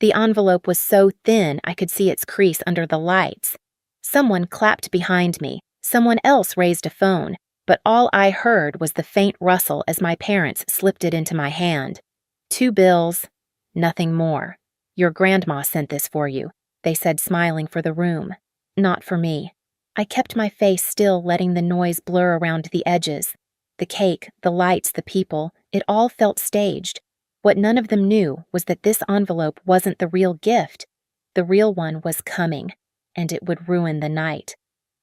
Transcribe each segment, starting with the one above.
The envelope was so thin I could see its crease under the lights. Someone clapped behind me. Someone else raised a phone, but all I heard was the faint rustle as my parents slipped it into my hand. 2 bills, nothing more. Your grandma sent this for you, they said, smiling for the room. Not for me. I kept my face still, letting the noise blur around the edges. The cake, the lights, the people, it all felt staged. What none of them knew was that this envelope wasn't the real gift. The real one was coming, and it would ruin the night.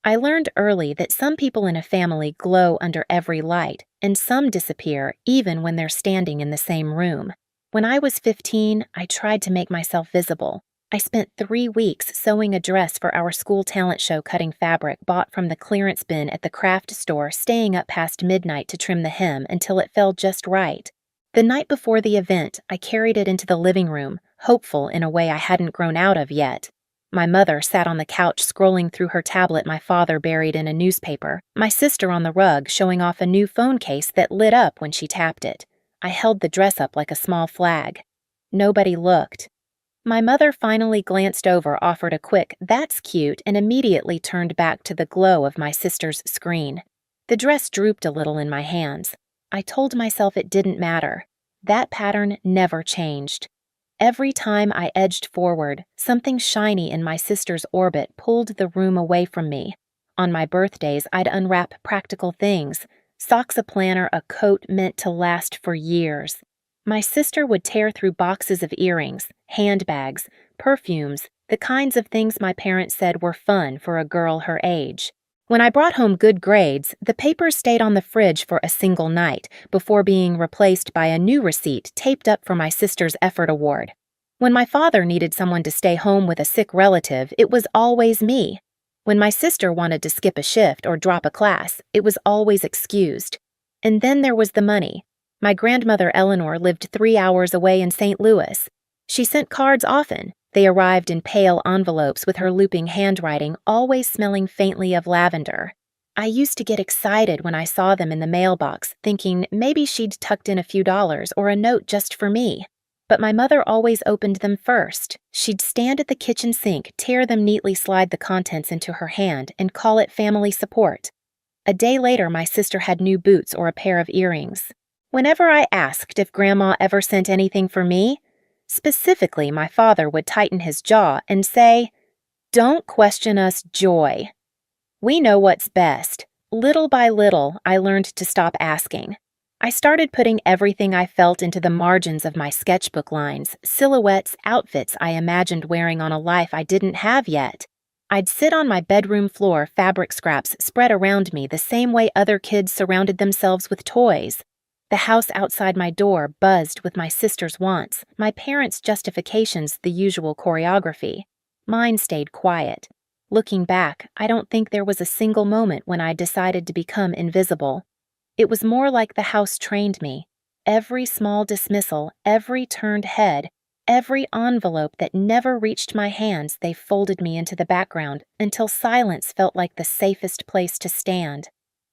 I learned early that some people in a family glow under every light, and some disappear even when they're standing in the same room. When I was 15, I tried to make myself visible. I spent 3 weeks sewing a dress for our school talent show, cutting fabric bought from the clearance bin at the craft store, staying up past midnight to trim the hem until it fell just right. The night before the event, I carried it into the living room, hopeful in a way I hadn't grown out of yet. My mother sat on the couch scrolling through her tablet, my father buried in a newspaper, my sister on the rug showing off a new phone case that lit up when she tapped it. I held the dress up like a small flag. Nobody looked. My mother finally glanced over, offered a quick, "That's cute," and immediately turned back to the glow of my sister's screen. The dress drooped a little in my hands. I told myself it didn't matter. That pattern never changed. Every time I edged forward, something shiny in my sister's orbit pulled the room away from me. On my birthdays, I'd unwrap practical things: socks, a planner, a coat meant to last for years. My sister would tear through boxes of earrings, handbags, perfumes, the kinds of things my parents said were fun for a girl her age. When I brought home good grades, the papers stayed on the fridge for a single night before being replaced by a new receipt taped up for my sister's effort award. When my father needed someone to stay home with a sick relative, it was always me. When my sister wanted to skip a shift or drop a class, it was always excused. And then there was the money. My grandmother Eleanor lived 3 hours away in St. Louis. She sent cards often. They arrived in pale envelopes with her looping handwriting, always smelling faintly of lavender. I used to get excited when I saw them in the mailbox, thinking maybe she'd tucked in a few dollars or a note just for me. But my mother always opened them first. She'd stand at the kitchen sink, tear them neatly, slide the contents into her hand, and call it family support. A day later, my sister had new boots or a pair of earrings. Whenever I asked if Grandma ever sent anything for me, specifically, my father would tighten his jaw and say, "Don't question us, Joy. We know what's best." Little by little, I learned to stop asking. I started putting everything I felt into the margins of my sketchbook lines, silhouettes, outfits I imagined wearing on a life I didn't have yet. I'd sit on my bedroom floor, fabric scraps spread around me the same way other kids surrounded themselves with toys. The house outside my door buzzed with my sister's wants, my parents' justifications, the usual choreography. Mine stayed quiet. Looking back, I don't think there was a single moment when I decided to become invisible. It was more like the house trained me. Every small dismissal, every turned head, every envelope that never reached my hands, they folded me into the background until silence felt like the safest place to stand.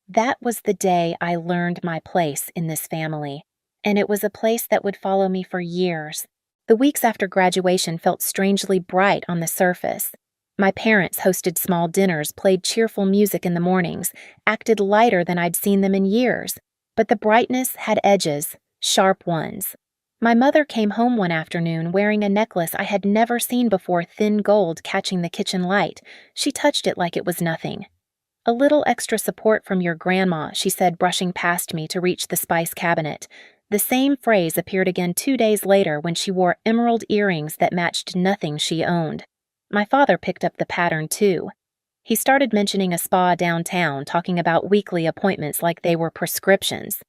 That was the day I learned my place in this family, and it was a place that would follow me for years. The weeks after graduation felt strangely bright on the surface. My parents hosted small dinners, played cheerful music in the mornings, acted lighter than I'd seen them in years, but the brightness had edges, sharp ones. My mother came home one afternoon wearing a necklace I had never seen before, thin gold catching the kitchen light. She touched it like it was nothing. "A little extra support from your grandma," she said, brushing past me to reach the spice cabinet. The same phrase appeared again 2 days later when she wore emerald earrings that matched nothing she owned. My father picked up the pattern too. He started mentioning a spa downtown, talking about weekly appointments like they were prescriptions.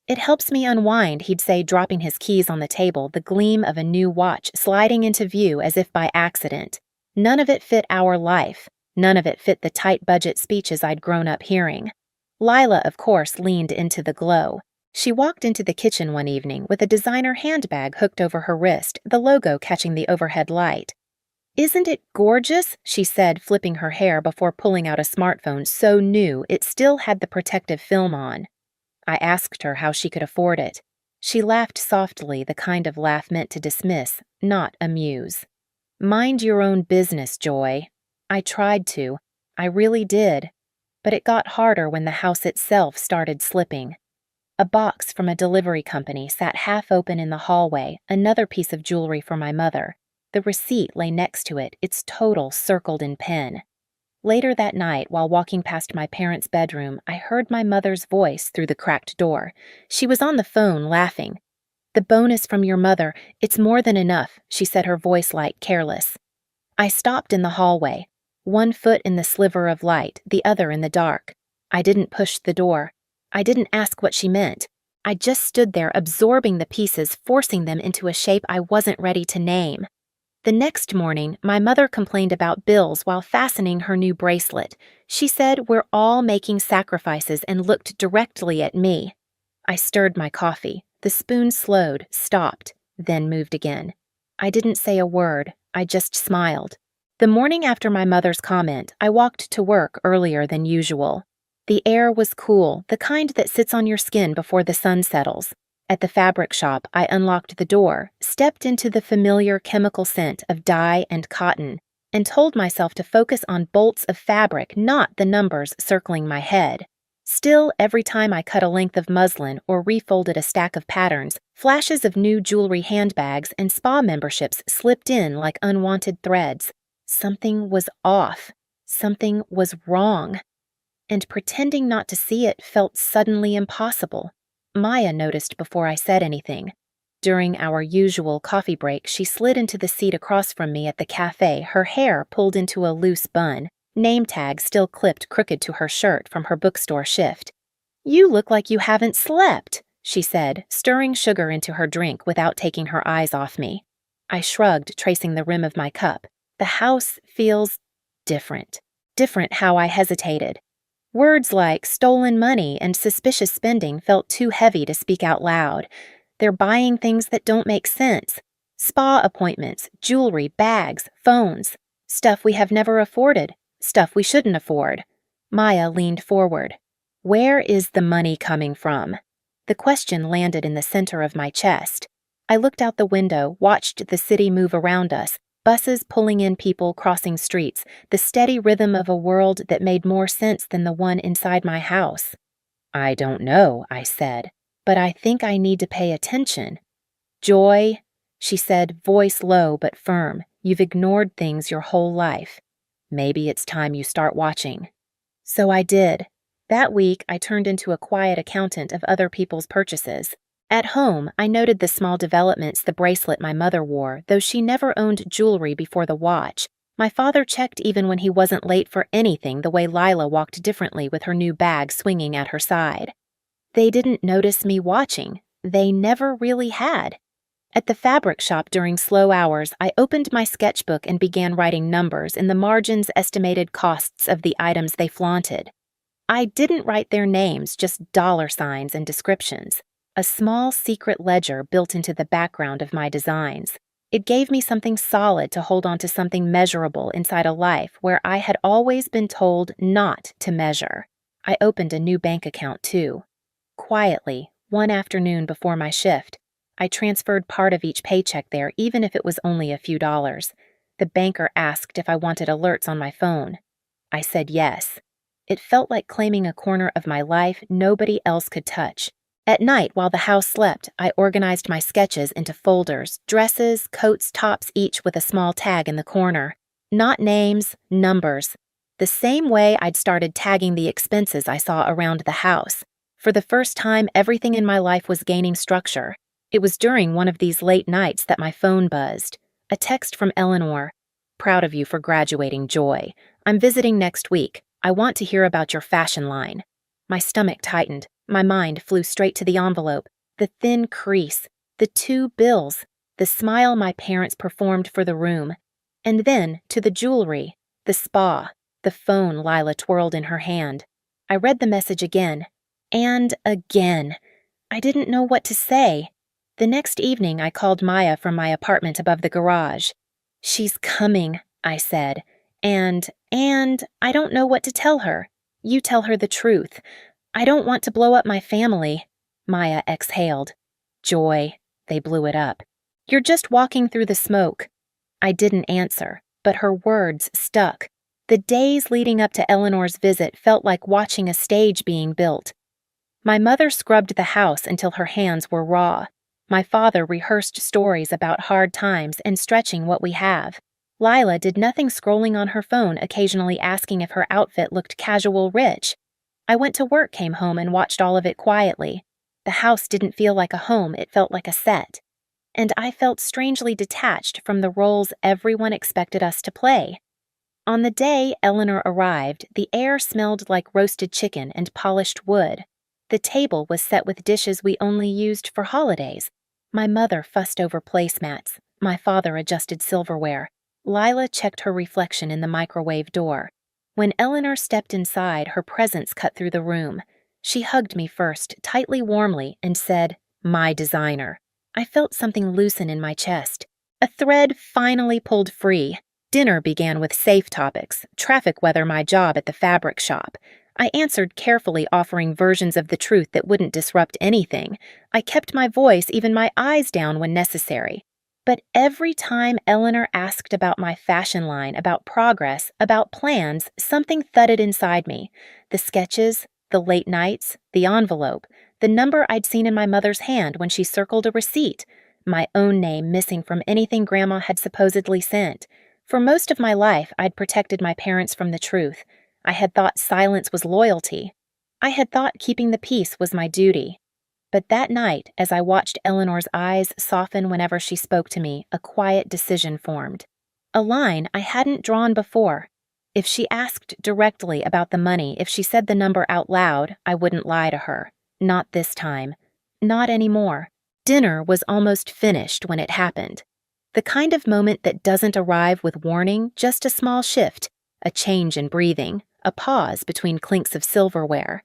"It helps me unwind," he'd say, dropping his keys on the table, the gleam of a new watch sliding into view as if by accident. None of it fit our life. None of it fit the tight budget speeches I'd grown up hearing. Lila, of course, leaned into the glow. She walked into the kitchen one evening with a designer handbag hooked over her wrist, the logo catching the overhead light. "Isn't it gorgeous?" she said, flipping her hair before pulling out a smartphone so new it still had the protective film on. I asked her how she could afford it. She laughed softly, the kind of laugh meant to dismiss, not amuse. Mind your own business, Joy. I tried to. I really did. But it got harder when the house itself started slipping. A box from a delivery company sat half open in the hallway, another piece of jewelry for my mother. The receipt lay next to it, its total circled in pen. Later that night, while walking past my parents' bedroom, I heard my mother's voice through the cracked door. She was on the phone, laughing. "The bonus from your mother, it's more than enough," she said, her voice light, careless. I stopped in the hallway, one foot in the sliver of light, the other in the dark. I didn't push the door. I didn't ask what she meant. I just stood there, absorbing the pieces, forcing them into a shape I wasn't ready to name. The next morning, my mother complained about bills while fastening her new bracelet. She said we're all making sacrifices and looked directly at me. I stirred my coffee. The spoon slowed, stopped, then moved again. I didn't say a word. I just smiled. The morning after my mother's comment, I walked to work earlier than usual. The air was cool, the kind that sits on your skin before the sun settles. At the fabric shop, I unlocked the door, stepped into the familiar chemical scent of dye and cotton, and told myself to focus on bolts of fabric, not the numbers circling my head. Still, every time I cut a length of muslin or refolded a stack of patterns, flashes of new jewelry handbags and spa memberships slipped in like unwanted threads. Something was off. Something was wrong. And pretending not to see it felt suddenly impossible. Maya noticed before I said anything. During our usual coffee break, she slid into the seat across from me at the cafe, her hair pulled into a loose bun, name tag still clipped crooked to her shirt from her bookstore shift. "You look like you haven't slept," she said, stirring sugar into her drink without taking her eyes off me. I shrugged, tracing the rim of my cup. The house feels different. Different how I hesitated. Words like stolen money and suspicious spending felt too heavy to speak out loud. They're buying things that don't make sense. Spa appointments, jewelry, bags, phones. Stuff we have never afforded. Stuff we shouldn't afford. Maya leaned forward. "Where is the money coming from?" The question landed in the center of my chest. I looked out the window, watched the city move around us, buses pulling in people crossing streets, the steady rhythm of a world that made more sense than the one inside my house. "I don't know," I said, "but I think I need to pay attention." "Joy," she said, voice low but firm, "you've ignored things your whole life. Maybe it's time you start watching." So I did. That week, I turned into a quiet accountant of other people's purchases. At home, I noted the small developments, the bracelet my mother wore, though she never owned jewelry before the watch. My father checked even when he wasn't late for anything, the way Lila walked differently with her new bag swinging at her side. They didn't notice me watching. They never really had. At the fabric shop during slow hours, I opened my sketchbook and began writing numbers in the margins, estimated costs of the items they flaunted. I didn't write their names, just dollar signs and descriptions. A small secret ledger built into the background of my designs. It gave me something solid to hold on to, something measurable inside a life where I had always been told not to measure. I opened a new bank account, too. Quietly, one afternoon before my shift, I transferred part of each paycheck there, even if it was only a few dollars. The banker asked if I wanted alerts on my phone. I said yes. It felt like claiming a corner of my life nobody else could touch. At night, while the house slept, I organized my sketches into folders, dresses, coats, tops, each with a small tag in the corner. Not names, numbers. The same way I'd started tagging the expenses I saw around the house. For the first time, everything in my life was gaining structure. It was during one of these late nights that my phone buzzed. A text from Eleanor. "Proud of you for graduating, Joy. I'm visiting next week. I want to hear about your fashion line." My stomach tightened. My mind flew straight to the envelope, the thin crease, the 2 bills, the smile my parents performed for the room, and then to the jewelry, the spa, the phone Lila twirled in her hand. I read the message again, and again. I didn't know what to say. The next evening, I called Maya from my apartment above the garage. "She's coming," I said, and I don't know what to tell her. You tell her the truth. I don't want to blow up my family." Maya exhaled. Joy, they blew it up. You're just walking through the smoke. I didn't answer, but her words stuck. The days leading up to Eleanor's visit felt like watching a stage being built. My mother scrubbed the house until her hands were raw. My father rehearsed stories about hard times and stretching what we have. Lila did nothing, scrolling on her phone, occasionally asking if her outfit looked casual rich. I went to work, came home, and watched all of it quietly. The house didn't feel like a home, it felt like a set. And I felt strangely detached from the roles everyone expected us to play. On the day Eleanor arrived, the air smelled like roasted chicken and polished wood. The table was set with dishes we only used for holidays. My mother fussed over placemats. My father adjusted silverware. Lila checked her reflection in the microwave door. When Eleanor stepped inside, her presence cut through the room. She hugged me first, tightly, warmly, and said, "My designer." I felt something loosen in my chest. A thread finally pulled free. Dinner began with safe topics: traffic, weather, my job at the fabric shop. I answered carefully, offering versions of the truth that wouldn't disrupt anything. I kept my voice, even my eyes, down when necessary. But every time Eleanor asked about my fashion line, about progress, about plans, something thudded inside me. The sketches, the late nights, the envelope, the number I'd seen in my mother's hand when she circled a receipt, my own name missing from anything Grandma had supposedly sent. For most of my life, I'd protected my parents from the truth. I had thought silence was loyalty. I had thought keeping the peace was my duty. But that night, as I watched Eleanor's eyes soften whenever she spoke to me, a quiet decision formed. A line I hadn't drawn before. If she asked directly about the money, if she said the number out loud, I wouldn't lie to her. Not this time. Not anymore. Dinner was almost finished when it happened. The kind of moment that doesn't arrive with warning, just a small shift, a change in breathing, a pause between clinks of silverware.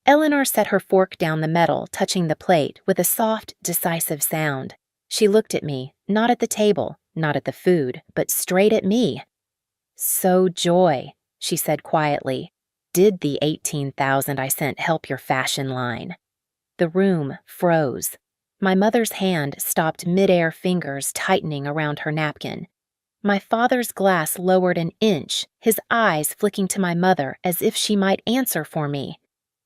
Eleanor set her fork down the metal, touching the plate with a soft, decisive sound. She looked at me, not at the table, not at the food, but straight at me. "So, Joy," she said quietly, "did the 18,000 I sent help your fashion line?" The room froze. My mother's hand stopped mid-air, fingers tightening around her napkin. My father's glass lowered an inch, his eyes flicking to my mother as if she might answer for me.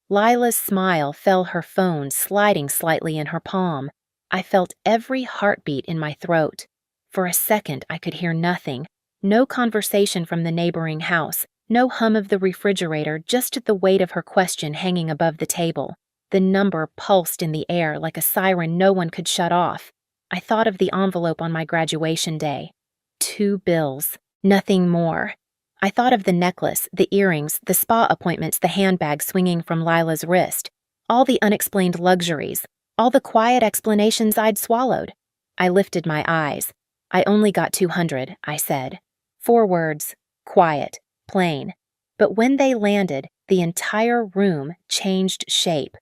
Lila's smile fell, her phone sliding slightly in her palm. I felt every heartbeat in my throat. For a second, I could hear nothing. No conversation from the neighboring house, no hum of the refrigerator, just the weight of her question hanging above the table. The number pulsed in the air like a siren no one could shut off. I thought of the envelope on my graduation day. 2 bills, nothing more. I thought of the necklace, the earrings, the spa appointments, the handbag swinging from Lila's wrist, all the unexplained luxuries, all the quiet explanations I'd swallowed. I lifted my eyes. "I only got 200, I said. 4 words, quiet, plain. But when they landed, the entire room changed shape.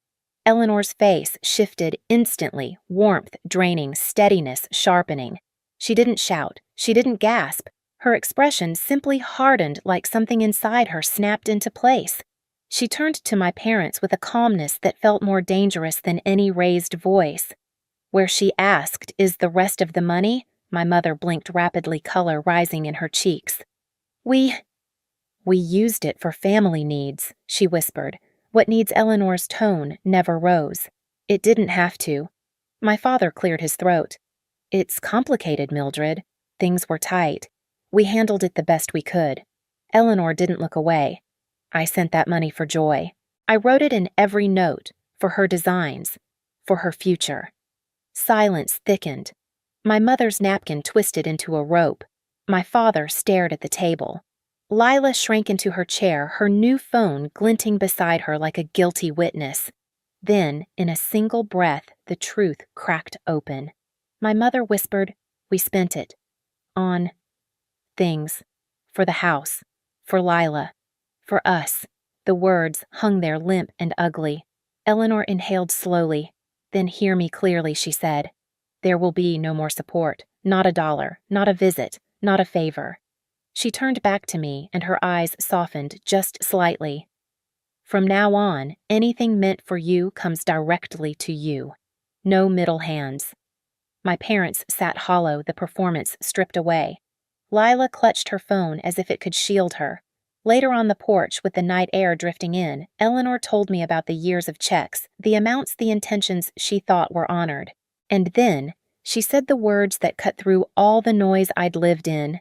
Eleanor's face shifted instantly, warmth draining, steadiness sharpening. She didn't shout, she didn't gasp. Her expression simply hardened, like something inside her snapped into place. She turned to my parents with a calmness that felt more dangerous than any raised voice. Where she asked, "Is the rest of the money?" My mother blinked rapidly, color rising in her cheeks. We used it for family needs," she whispered. What needs Eleanor's tone never rose. It didn't have to. My father cleared his throat. "It's complicated, Mildred. Things were tight. We handled it the best we could." Eleanor didn't look away. "I sent that money for Joy. I wrote it in every note, for her designs, for her future." Silence thickened. My mother's napkin twisted into a rope. My father stared at the table. Lila shrank into her chair, her new phone glinting beside her like a guilty witness. Then, in a single breath, the truth cracked open. My mother whispered, "We spent it. On things. For the house. For Lila. For us." The words hung there limp and ugly. Eleanor inhaled slowly. "Then hear me clearly," she said. "There will be no more support. Not a dollar. Not a visit. Not a favor." She turned back to me, and her eyes softened just slightly. "From now on, anything meant for you comes directly to you. No middle hands. My parents sat hollow, the performance stripped away. Lila clutched her phone as if it could shield her. Later on the porch, with the night air drifting in, Eleanor told me about the years of checks, the amounts, the intentions she thought were honored. And then, she said the words that cut through all the noise I'd lived in.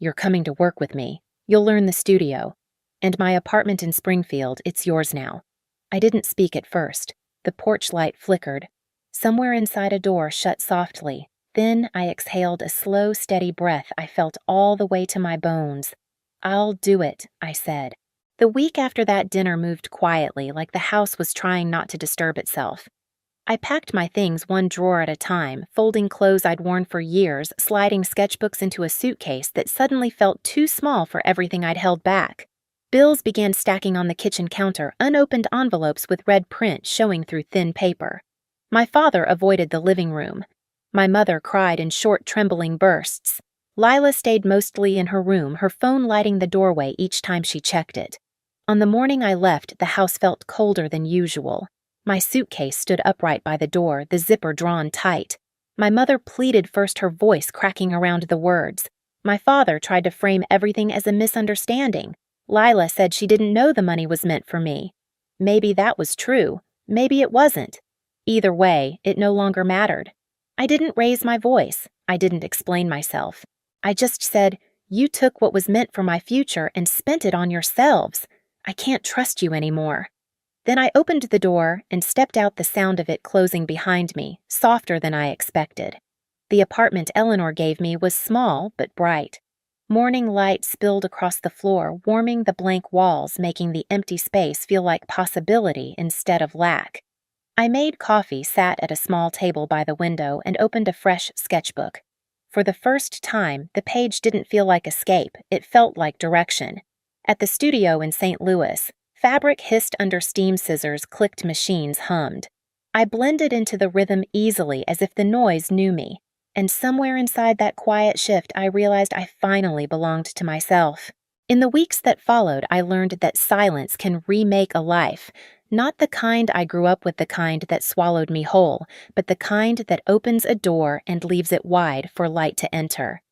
"You're coming to work with me. You'll learn the studio. And my apartment in Springfield, it's yours now." I didn't speak at first. The porch light flickered. Somewhere inside a door shut softly. Then I exhaled a slow, steady breath I felt all the way to my bones. "I'll do it," I said. The week after that dinner moved quietly, like the house was trying not to disturb itself. I packed my things one drawer at a time, folding clothes I'd worn for years, sliding sketchbooks into a suitcase that suddenly felt too small for everything I'd held back. Bills began stacking on the kitchen counter, unopened envelopes with red print showing through thin paper. My father avoided the living room. My mother cried in short, trembling bursts. Lila stayed mostly in her room, her phone lighting the doorway each time she checked it. On the morning I left, the house felt colder than usual. My suitcase stood upright by the door, the zipper drawn tight. My mother pleaded first, her voice cracking around the words. My father tried to frame everything as a misunderstanding. Lila said she didn't know the money was meant for me. Maybe that was true. Maybe it wasn't. Either way, it no longer mattered. I didn't raise my voice. I didn't explain myself. I just said, "You took what was meant for my future and spent it on yourselves. I can't trust you anymore." Then I opened the door and stepped out, the sound of it closing behind me, softer than I expected. The apartment Eleanor gave me was small but bright. Morning light spilled across the floor, warming the blank walls, making the empty space feel like possibility instead of lack. I made coffee, sat at a small table by the window, and opened a fresh sketchbook. For the first time, the page didn't feel like escape, it felt like direction. At the studio in St. Louis, fabric hissed under steam scissors, clicked machines hummed. I blended into the rhythm easily, as if the noise knew me. And somewhere inside that quiet shift, I realized I finally belonged to myself. In the weeks that followed, I learned that silence can remake a life. Not the kind I grew up with, the kind that swallowed me whole, but the kind that opens a door and leaves it wide for light to enter.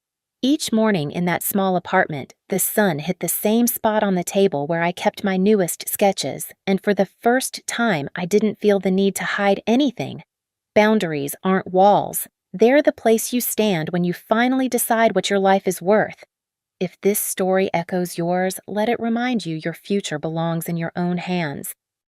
Each morning in that small apartment, the sun hit the same spot on the table where I kept my newest sketches, and for the first time, I didn't feel the need to hide anything. Boundaries aren't walls. They're the place you stand when you finally decide what your life is worth. If this story echoes yours, let it remind you your future belongs in your own hands.